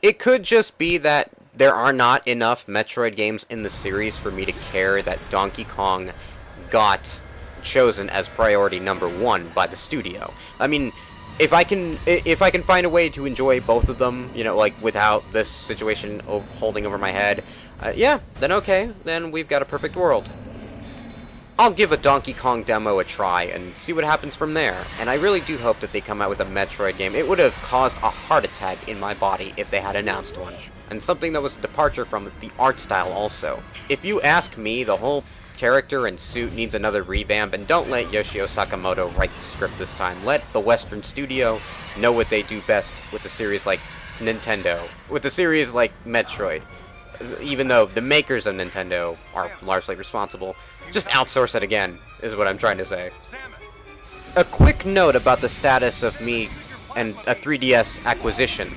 It could just be that there are not enough Metroid games in the series for me to care that Donkey Kong got chosen as priority number one by the studio. I mean, if I can find a way to enjoy both of them, you know, like without this situation holding over my head, yeah, then okay, then we've got a perfect world. I'll give a Donkey Kong demo a try and see what happens from there. And I really do hope that they come out with a Metroid game. It would have caused a heart attack in my body if they had announced one. And something that was a departure from the art style also. If you ask me, the whole character and suit needs another revamp, and don't let Yoshio Sakamoto write the script this time. Let the Western studio know what they do best with a series like Nintendo, with a series like Metroid. Even though the makers of Nintendo are largely responsible, just outsource it again, is what I'm trying to say. A quick note about the status of me and a 3DS acquisition.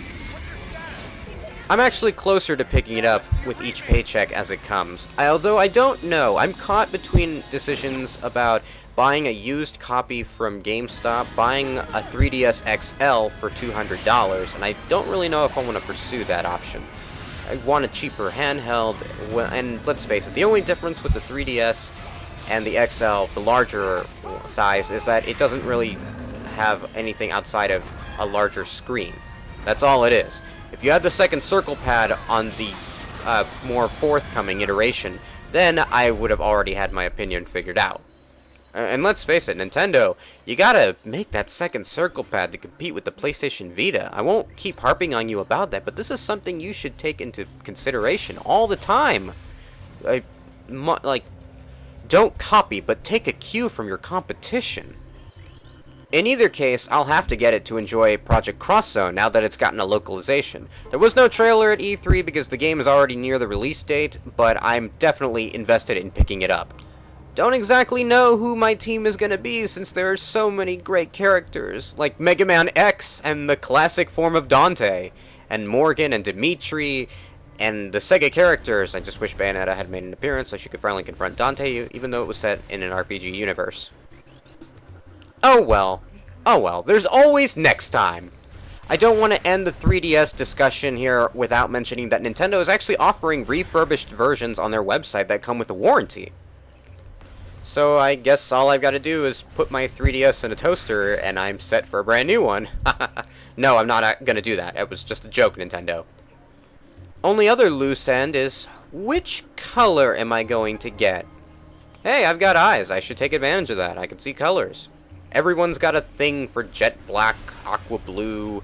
I'm actually closer to picking it up with each paycheck as it comes. Although I don't know, I'm caught between decisions about buying a used copy from GameStop, buying a 3DS XL for $200, and I don't really know if I want to pursue that option. I want a cheaper handheld, and let's face it, the only difference with the 3DS and the XL, the larger size, is that it doesn't really have anything outside of a larger screen. That's all it is. If you had the second circle pad on the more forthcoming iteration, then I would have already had my opinion figured out. And let's face it, Nintendo, you gotta make that second circle pad to compete with the PlayStation Vita. I won't keep harping on you about that, but this is something you should take into consideration all the time. Don't copy, but take a cue from your competition. In either case, I'll have to get it to enjoy Project Cross Zone now that it's gotten a localization. There was no trailer at E3 because the game is already near the release date, but I'm definitely invested in picking it up. Don't exactly know who my team is gonna be since there are so many great characters, like Megaman X and the classic form of Dante, and Morgan and Dimitri, and the Sega characters. I just wish Bayonetta had made an appearance so she could finally confront Dante, even though it was set in an RPG universe. Oh well. Oh well, there's always next time. I don't want to end the 3DS discussion here without mentioning that Nintendo is actually offering refurbished versions on their website that come with a warranty. So I guess all I've got to do is put my 3DS in a toaster and I'm set for a brand new one. No, I'm not going to do that. It was just a joke, Nintendo. Only other loose end is, which color am I going to get? Hey, I've got eyes. I should take advantage of that. I can see colors. Everyone's got a thing for jet black, aqua blue,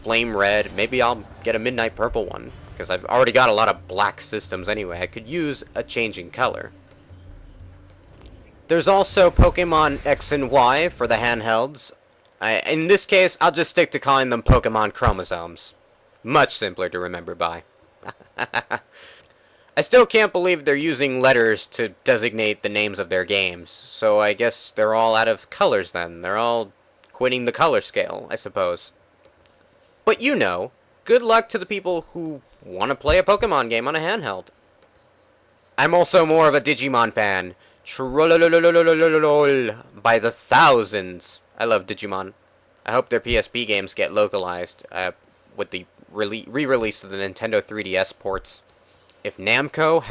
flame red. Maybe I'll get a midnight purple one, because I've already got a lot of black systems anyway. I could use a changing color. There's also Pokemon X and Y for the handhelds. In this case, I'll just stick to calling them Pokemon chromosomes. Much simpler to remember by. I still can't believe they're using letters to designate the names of their games, so I guess they're all out of colors then. They're all quitting the color scale, I suppose. But you know, good luck to the people who want to play a Pokemon game on a handheld. I'm also more of a Digimon fan. By the thousands. I love Digimon. I hope their PSP games get localized with the re-release of the Nintendo 3DS ports. If Namco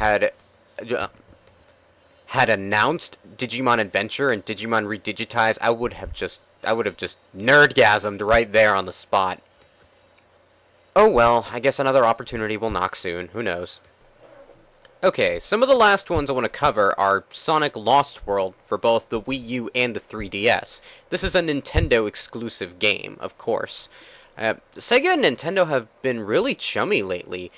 had announced Digimon Adventure and Digimon Redigitized, I would have just nerdgasmed right there on the spot. Oh well, I guess another opportunity will knock soon. Who knows? Okay, some of the last ones I want to cover are Sonic Lost World for both the Wii U and the 3DS. This is a Nintendo exclusive game, of course. Sega and Nintendo have been really chummy lately.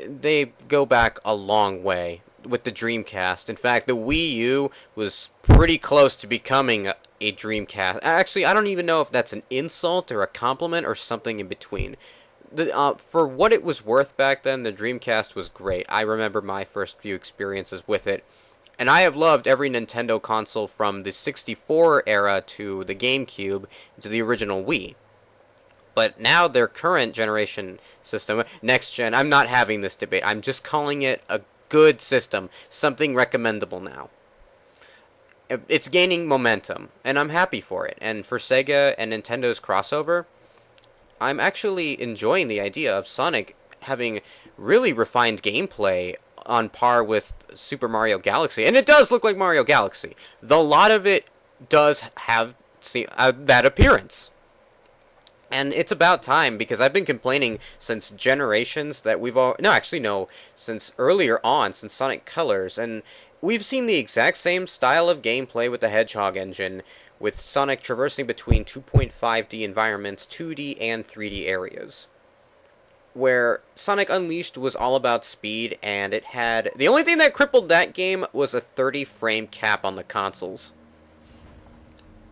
They go back a long way with the Dreamcast. In fact, the Wii U was pretty close to becoming a Dreamcast. Actually, I don't even know if that's an insult or a compliment or something in between. For what it was worth back then, the Dreamcast was great. I remember my first few experiences with it. And I have loved every Nintendo console from the 64 era to the GameCube to the original Wii. But now their current generation system, next gen, I'm not having this debate. I'm just calling it a good system, something recommendable now. It's gaining momentum, and I'm happy for it. And for Sega and Nintendo's crossover, I'm actually enjoying the idea of Sonic having really refined gameplay on par with Super Mario Galaxy. And it does look like Mario Galaxy. Though a lot of it does have that appearance. And it's about time, because I've been complaining since Generations that we've all... No, actually, no. Since earlier on, since Sonic Colors. And we've seen the exact same style of gameplay with the Hedgehog engine, with Sonic traversing between 2.5D environments, 2D and 3D areas. Where Sonic Unleashed was all about speed, and it had... The only thing that crippled that game was a 30-frame cap on the consoles.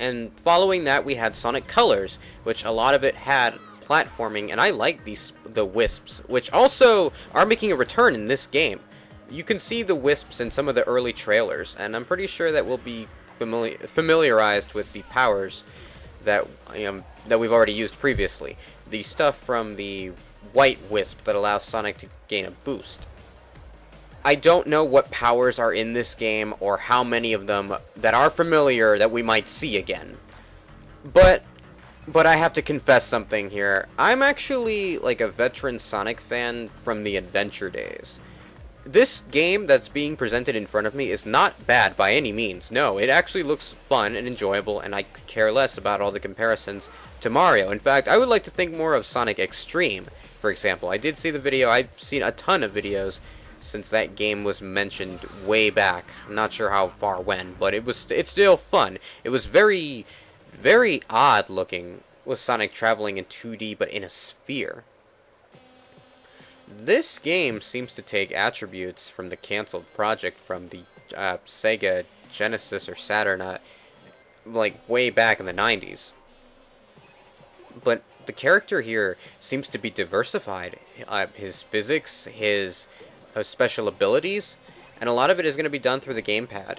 And following that, we had Sonic Colors, which a lot of it had platforming, and I like the Wisps, which also are making a return in this game. You can see the Wisps in some of the early trailers, and I'm pretty sure that we'll be familiarized with the powers that that we've already used previously. The stuff from the White Wisp that allows Sonic to gain a boost. I don't know what powers are in this game, or how many of them that are familiar that we might see again. But I have to confess something here. I'm actually like a veteran Sonic fan from the Adventure days. This game that's being presented in front of me is not bad by any means. No, it actually looks fun and enjoyable, and I could care less about all the comparisons to Mario. In fact, I would like to think more of Sonic Extreme, for example. I did see the video. I've seen a ton of videos since that game was mentioned way back. I'm not sure how far when, but it's still fun. It was very, very odd looking with Sonic traveling in 2D but in a sphere. This game seems to take attributes from the canceled project from the Sega Genesis or Saturn, like way back in the 90s. But the character here seems to be diversified. His physics, his special abilities, and a lot of it is going to be done through the gamepad.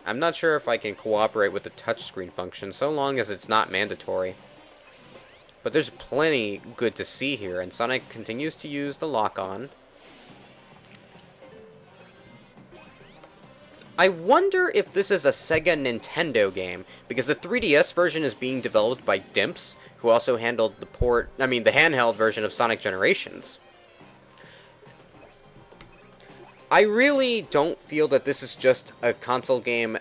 I'm not sure if I can cooperate with the touchscreen function, so long as it's not mandatory. But there's plenty good to see here, and Sonic continues to use the lock-on. I wonder if this is a Sega Nintendo game, because the 3DS version is being developed by Dimps, who also handled the handheld version of Sonic Generations. I really don't feel that this is just a console game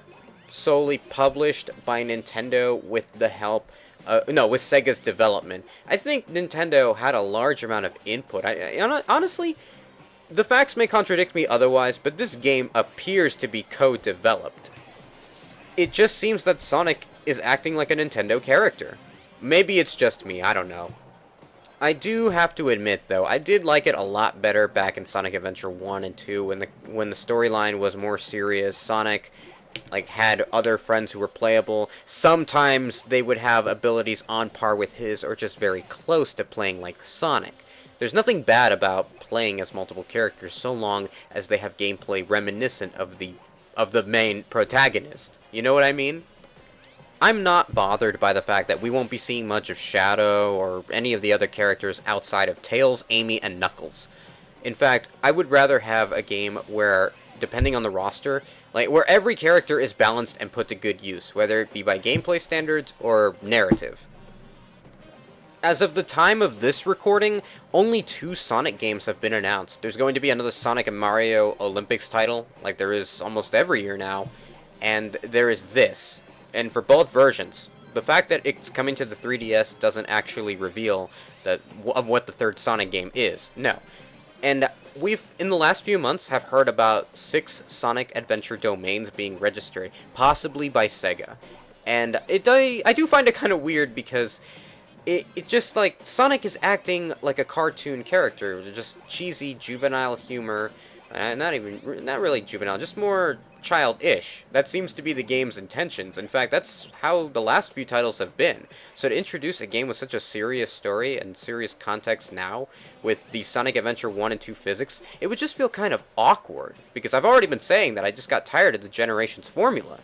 solely published by Nintendo with the help, with Sega's development. I think Nintendo had a large amount of input. Honestly, the facts may contradict me otherwise, but this game appears to be co-developed. It just seems that Sonic is acting like a Nintendo character. Maybe it's just me, I don't know. I do have to admit, though, I did like it a lot better back in Sonic Adventure 1 and 2 when the storyline was more serious. Sonic had other friends who were playable. Sometimes they would have abilities on par with his, or just very close to playing like Sonic. There's nothing bad about playing as multiple characters so long as they have gameplay reminiscent of the main protagonist. You know what I mean? I'm not bothered by the fact that we won't be seeing much of Shadow or any of the other characters outside of Tails, Amy, and Knuckles. In fact, I would rather have a game where, depending on the roster, where every character is balanced and put to good use, whether it be by gameplay standards or narrative. As of the time of this recording, only 2 Sonic games have been announced. There's going to be another Sonic and Mario Olympics title, like there is almost every year now, and there is this. And for both versions, the fact that it's coming to the 3DS doesn't actually reveal what the third Sonic game is. No. And we've, in the last few months, have heard about 6 Sonic Adventure domains being registered, possibly by Sega. And I do find it kind of weird, because it just, Sonic is acting like a cartoon character. Just cheesy, juvenile humor. Not really juvenile, just more childish. That seems to be the game's intentions. In fact, that's how the last few titles have been. So to introduce a game with such a serious story and serious context now, with the Sonic Adventure 1 and 2 physics, it would just feel kind of awkward. Because I've already been saying that I just got tired of the Generations formula.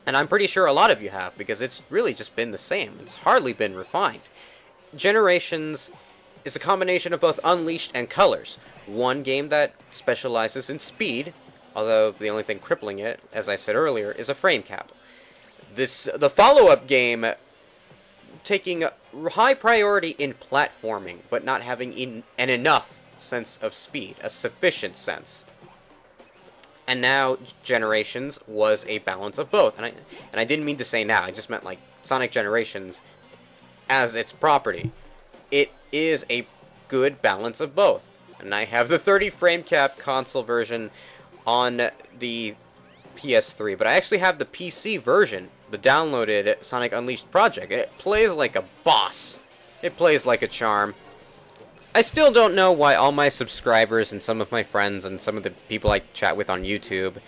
And I'm pretty sure a lot of you have, because it's really just been the same. It's hardly been refined. Generations is a combination of both Unleashed and Colors. One game that specializes in speed, although the only thing crippling it, as I said earlier, is a frame cap. The follow-up game taking high priority in platforming, but not having enough sense of speed, a sufficient sense. And now Generations was a balance of both. And I didn't mean to say now, I just meant like Sonic Generations as its property. It is a good balance of both. And I have the 30 frame cap console version on the PS3, but I actually have the PC version, the downloaded Sonic Unleashed project. It plays like a boss. It plays like a charm. I still don't know why all my subscribers and some of my friends and some of the people I chat with on YouTube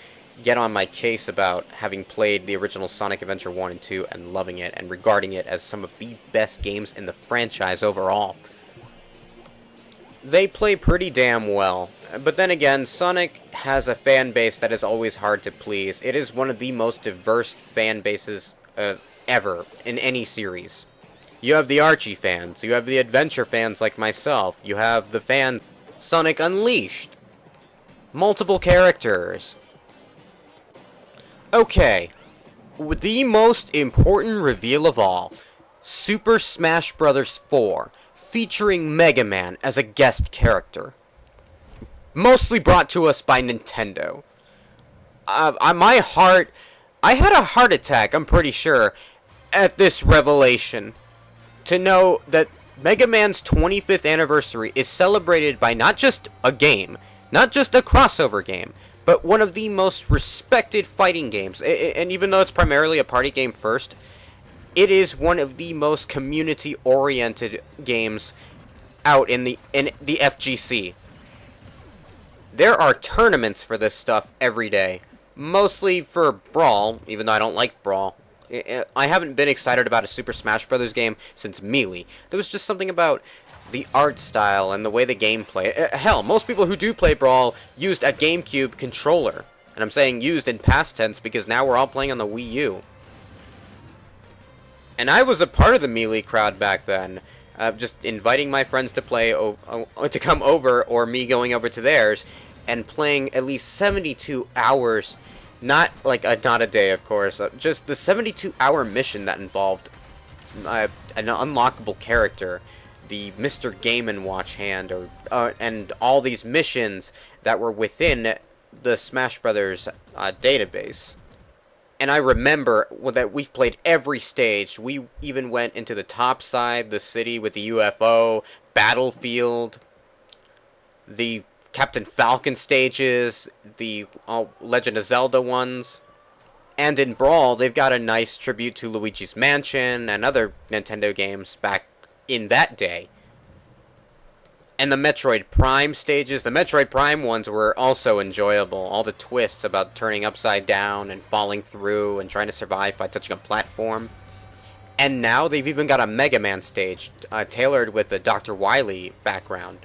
get on my case about having played the original Sonic Adventure 1 and 2 and loving it and regarding it as some of the best games in the franchise overall. They play pretty damn well, but then again, Sonic has a fan base that is always hard to please. It is one of the most diverse fan bases ever in any series. You have the Archie fans, you have the adventure fans like myself, you have the fans Sonic Unleashed, multiple characters. Okay, the most important reveal of all, Super Smash Bros. 4, featuring Megaman as a guest character. Mostly brought to us by Nintendo. I had a heart attack, I'm pretty sure, at this revelation. To know that Mega Man's 25th anniversary is celebrated by not just a game, not just a crossover game, but one of the most respected fighting games. And even though it's primarily a party game first, it is one of the most community-oriented games out in the FGC. There are tournaments for this stuff every day, mostly for Brawl, even though I don't like Brawl. I haven't been excited about a Super Smash Bros. Game since Melee. There was just something about the art style and the way the gameplay... Hell, most people who do play Brawl used a GameCube controller. And I'm saying used in past tense because now we're all playing on the Wii U. And I was a part of the Melee crowd back then. Just inviting my friends to play, to come over, or me going over to theirs, and playing at least 72 hours... Not a day, of course. Just the 72-hour mission that involved an unlockable character, the Mr. Game & Watch hand, and all these missions that were within the Smash Brothers database. And I remember that we've played every stage. We even went into the top side, the city with the UFO, Battlefield, the Captain Falcon stages, the Legend of Zelda ones, and in Brawl, they've got a nice tribute to Luigi's Mansion and other Nintendo games back in that day. And the Metroid Prime stages, the Metroid Prime ones were also enjoyable. All the twists about turning upside down and falling through and trying to survive by touching a platform. And now they've even got a Mega Man stage, tailored with a Dr. Wily background.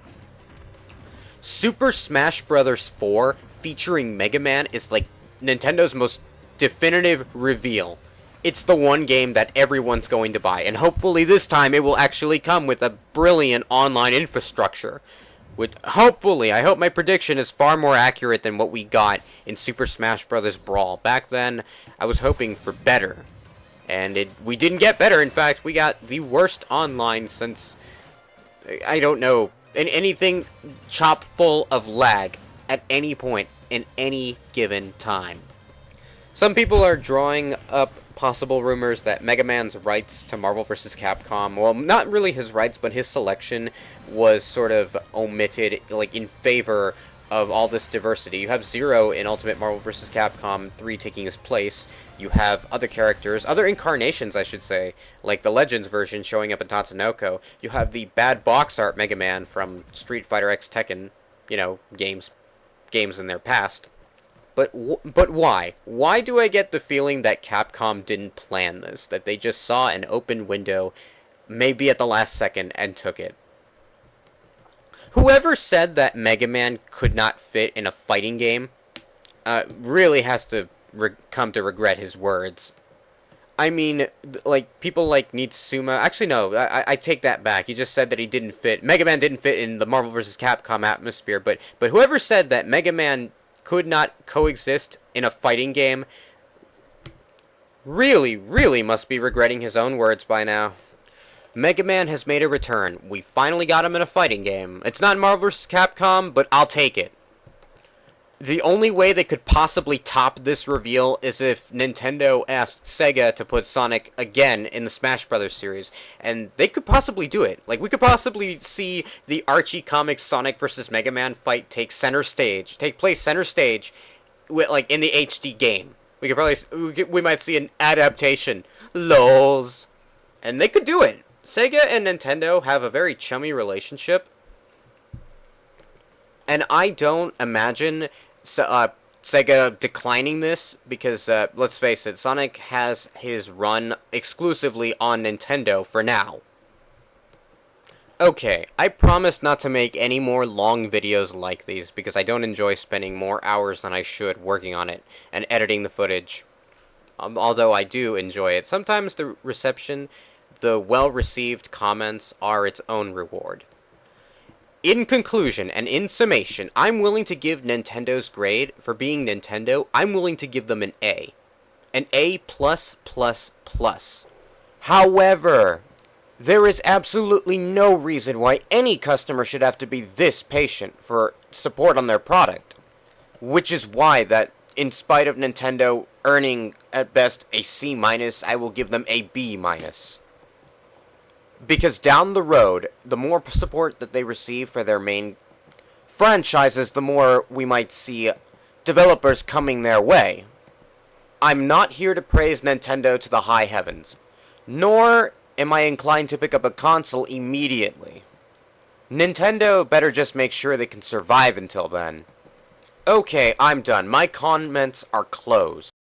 Super Smash Bros. 4 featuring Mega Man is like Nintendo's most definitive reveal. It's the one game that everyone's going to buy, and hopefully this time it will actually come with a brilliant online infrastructure. Hopefully, I hope my prediction is far more accurate than what we got in Super Smash Bros. Brawl. Back then, I was hoping for better, and we didn't get better. In fact, we got the worst online since, I don't know, anything chock full of lag at any point in any given time. Some people are drawing up possible rumors that Mega Man's rights to Marvel vs. Capcom, well, not really his rights, but his selection was sort of omitted, like, in favor of all this diversity. You have Zero in Ultimate Marvel vs. Capcom 3 taking his place. You have other characters, other incarnations, I should say, like the Legends version showing up in Tatsunoko. You have the bad box art Mega Man from Street Fighter X Tekken, games in their past. But why? Why do I get the feeling that Capcom didn't plan this? That they just saw an open window, maybe at the last second, and took it? Whoever said that Mega Man could not fit in a fighting game really has to come to regret his words. I mean, like, people like Nitsuma... Actually, no, I take that back. He just said that he didn't fit... Mega Man didn't fit in the Marvel vs. Capcom atmosphere, but whoever said that Mega Man could not coexist in a fighting game really, really must be regretting his own words by now. Megaman has made a return. We finally got him in a fighting game. It's not Marvel vs. Capcom, but I'll take it. The only way they could possibly top this reveal is if Nintendo asked Sega to put Sonic again in the Smash Brothers series, and they could possibly do it. Like, we could possibly see the Archie Comics Sonic vs. Mega Man fight take place center stage, with, like, in the HD game. We might see an adaptation. LOLs. And they could do it. Sega and Nintendo have a very chummy relationship, and I don't imagine Sega declining this, because, let's face it, Sonic has his run exclusively on Nintendo for now. Okay, I promise not to make any more long videos like these, because I don't enjoy spending more hours than I should working on it and editing the footage. Although I do enjoy it. Sometimes the well-received comments are its own reward. In conclusion, and in summation, I'm willing to give Nintendo's grade for being Nintendo. I'm willing to give them an A. An A+++. However, there is absolutely no reason why any customer should have to be this patient for support on their product. Which is why that, in spite of Nintendo earning at best a C-, I will give them a B-. Because down the road, the more support that they receive for their main franchises, the more we might see developers coming their way. I'm not here to praise Nintendo to the high heavens, nor am I inclined to pick up a console immediately. Nintendo better just make sure they can survive until then. Okay, I'm done. My comments are closed.